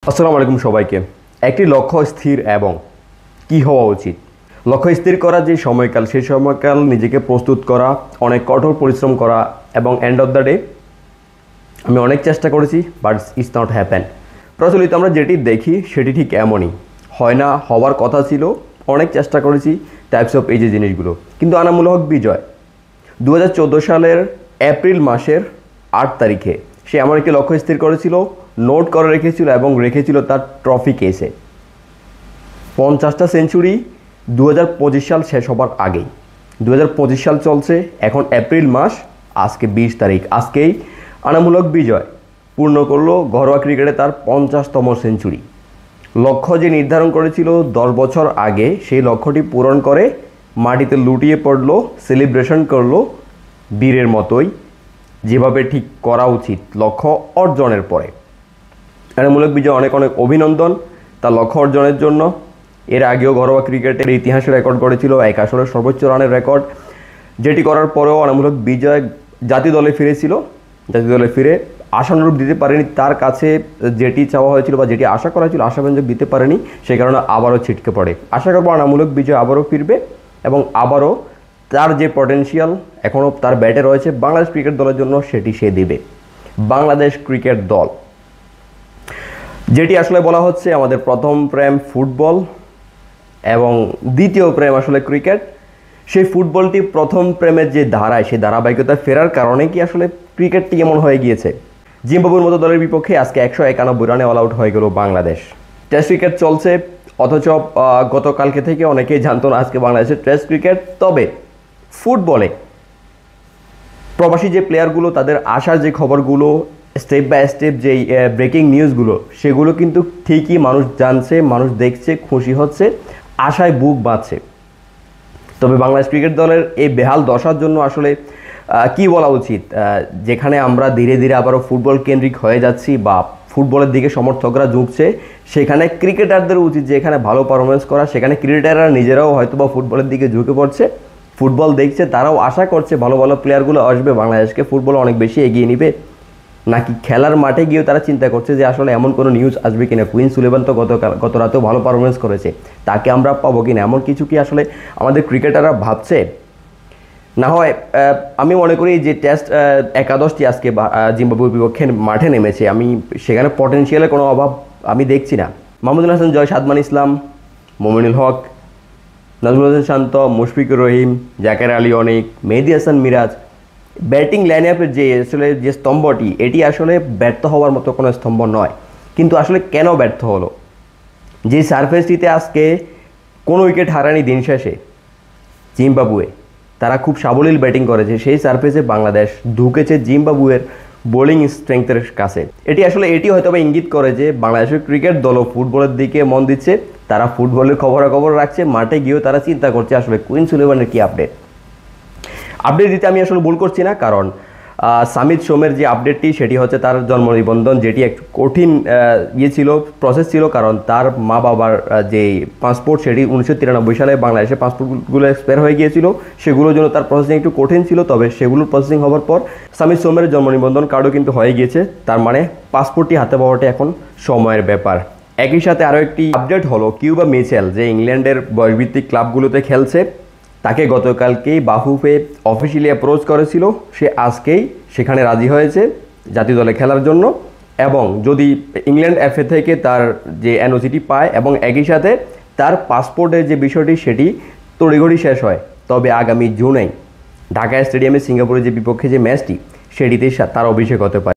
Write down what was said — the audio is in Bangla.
আসসালামু আলাইকুম সবাইকে। একটি লক্ষ্য স্থির এবং কি হওয়া উচিত। লক্ষ্য স্থির করা যে সময়কাল, সেই সময়কাল নিজেকে প্রস্তুত করা, অনেক কঠোর পরিশ্রম করা এবং এন্ড অফ দ্য ডে আমি অনেক চেষ্টা করেছি, বাট ইটস নট হ্যাপেন। প্রচলিত আমরা যেটি দেখি সেটি ঠিক এমনই হয় না, হওয়ার কথা ছিল। অনেক চেষ্টা করেছি টাইপস অফ এই যে জিনিসগুলো, কিন্তু আনামুল হক বিজয় 2014 সালের এপ্রিল মাসের 8 তারিখে সে এমন একটি লক্ষ্য স্থির করেছিল, নোট করে রেখেছিল এবং রেখেছিল তার ট্রফি কেসে 50টা সেঞ্চুরি 2025 সাল শেষ হবার আগেই। 2025 সাল চলছে, এখন এপ্রিল মাস, আজকে 20 তারিখ। আজকেই আনামুল হক বিজয় পূর্ণ করলো ঘরোয়া ক্রিকেটে তার 50তম সেঞ্চুরি। লক্ষ্য যে নির্ধারণ করেছিল 10 বছর আগে, সেই লক্ষ্যটি পূরণ করে মাটিতে লুটিয়ে পড়লো, সেলিব্রেশন করলো বীরের মতোই, যেভাবে ঠিক করা উচিত লক্ষ্য অর্জনের পরে। আনামুল হক বিজয় অনেক অনেক অভিনন্দন তার লক্ষ্য অর্জনের জন্য। এর আগেও ঘরোয়া ক্রিকেটের ইতিহাসে রেকর্ড করেছিল এক আসরের সর্বোচ্চ রানের রেকর্ড, যেটি করার পরেও আনামুল হক বিজয় জাতীয় দলে ফিরেছিল। জাতীয় দলে ফিরে আশানুরূপ দিতে পারেনি, তার কাছে যেটি চাওয়া হয়েছিল বা যেটি আশা করা হয়েছিল আশাব্যঞ্জক দিতে পারেনি, সেই কারণে আবারও ছিটকে পড়ে। আশা করবো আনামুল হক বিজয় আবারও ফিরবে এবং আবারও তার যে পটেনশিয়াল এখনও তার ব্যাটে রয়েছে বাংলাদেশ ক্রিকেট দলের জন্য, সেটি সে দেবে। বাংলাদেশ ক্রিকেট দল, যেটি আসলে বলা হচ্ছে আমাদের প্রথম প্রেম ফুটবল এবং দ্বিতীয় প্রেম আসলে ক্রিকেট। সেই ফুটবলটি প্রথম প্রেমের যে ধারায়, সেই ধারাবাহিকতা ফেরার কারণে কি আসলে ক্রিকেটটি এমন হয়ে গিয়েছে। জিম্বাবুয়ের মতো দলের বিপক্ষে আজকে 191 রানে অল আউট হয়ে গেল বাংলাদেশ। টেস্ট ক্রিকেট চলছে, অথচ গতকালকে থেকে অনেকেই জানতো না আজকে বাংলাদেশের টেস্ট ক্রিকেট। তবে ফুটবলে প্রবাসী যে প্লেয়ারগুলো, তাদের আসার যে খবরগুলো, স্টেপ বাই স্টেপ যেই ব্রেকিং নিউজগুলো, সেগুলো কিন্তু ঠিকই মানুষ জানছে, মানুষ দেখছে, খুশি হচ্ছে, আশায় বুক বাঁধছে। তবে বাংলাদেশ ক্রিকেট দলের এই বেহাল দশার জন্য আসলে কি বলা উচিত, যেখানে আমরা ধীরে ধীরে আবারও ফুটবল কেন্দ্রিক হয়ে যাচ্ছি বা ফুটবলের দিকে সমর্থকরা ঝুঁকছে, সেখানে ক্রিকেটারদের উচিত যে এখানে ভালো পারফরমেন্স করা। সেখানে ক্রিকেটাররা নিজেরাও হয়তো বা ফুটবলের দিকে ঝুঁকে পড়ছে, ফুটবল দেখছে, তারাও আশা করছে ভালো ভালো প্লেয়ারগুলো আসবে, বাংলাদেশকে ফুটবল অনেক বেশি এগিয়ে নিবে। নাকি খেলার মাঠে গিয়েও তারা চিন্তা করছে যে আসলে এমন কোনো নিউজ আসবে কিনা, কুইন সুলিভান তো গত রাতেও ভালো পারফরমেন্স করেছে, তাকে আমরা পাবো কিনা, এমন কিছু কি আসলে আমাদের ক্রিকেটাররা ভাবছে? না হয় আমি মনে করি যে টেস্ট একাদশটি আজকে জিম্বাবুয়ের বিপক্ষে মাঠে নেমেছে, আমি সেখানে পটেনশিয়ালের কোনো অভাব আমি দেখছি না। মাহমুদুল হাসান জয়, সাদমান ইসলাম, মোমিনুল হক, নাজমুল হোসেন শান্ত, মুশফিকুর রহিম, জাকের আলী অনিক, মেহেদী হাসান মিরাজ, ব্যাটিং লাইন আপের যে আসলে যে স্তম্ভটি, এটি আসলে ব্যর্থ হওয়ার মতো কোনো স্তম্ভ নয়। কিন্তু আসলে কেন ব্যর্থ হলো? যে সারফেসটিতে আজকে কোনো উইকেট হারানি দিন শেষে জিম্বাবুয়ে, তারা খুব সাবলীল ব্যাটিং করেছে, সেই সারফেসে বাংলাদেশ ঢুকেছে জিম্বাবুয়ের বোলিং স্ট্রেংথের কাছে। এটি হয়তো বা ইঙ্গিত করে যে বাংলাদেশের ক্রিকেট দলও ফুটবলের দিকে মন দিচ্ছে, তারা ফুটবলের খবরাখবর রাখছে, মাঠে গিয়েও তারা চিন্তা করছে আসলে কুইন সুলিভানের কি আপডেট দিতে আমি আসলে ভুল করছি না। কারণ সামিত সোমের যে আপডেটটি, সেটি হচ্ছে তার জন্ম নিবন্ধন, যেটি একটু কঠিন প্রসেস ছিল, কারণ তার মা বাবার যে পাসপোর্ট, সেটি 1993 সালে বাংলাদেশে পাসপোর্টগুলো এক্সপায়ার হয়ে গিয়েছিল, সেগুলোর জন্য তার প্রসেসিং একটু কঠিন ছিল। তবে সেগুলোর প্রসেসিং হওয়ার পর সামিত সোমের জন্ম নিবন্ধন কার্ডও কিন্তু হয়ে গিয়েছে, তার মানে পাসপোর্টটি হাতে পাওয়াটা এখন সময়ের ব্যাপার। একই সাথে আরও একটি আপডেট হলো, কিউবা মিচেল যে ইংল্যান্ডের বয়সভিত্তিক ক্লাবগুলোতে খেলছে, তাকে গতকালকেই বাফুফে অফিসিয়ালি অ্যাপ্রোচ করেছিল, সে আজকেই সেখানে রাজি হয়েছে জাতীয় দলে খেলার জন্য। এবং যদি ইংল্যান্ড এফএ থেকে তার যে এনওসিটি পায় এবং একই সাথে তার পাসপোর্টের যে বিষয়টি, সেটি তড়িঘড়ি শেষ হয়, তবে আগামী জুনেই ঢাকা স্টেডিয়ামে সিঙ্গাপুরের যে বিপক্ষে যে ম্যাচটি, সেটিতে তার অভিষেক হতে পারে।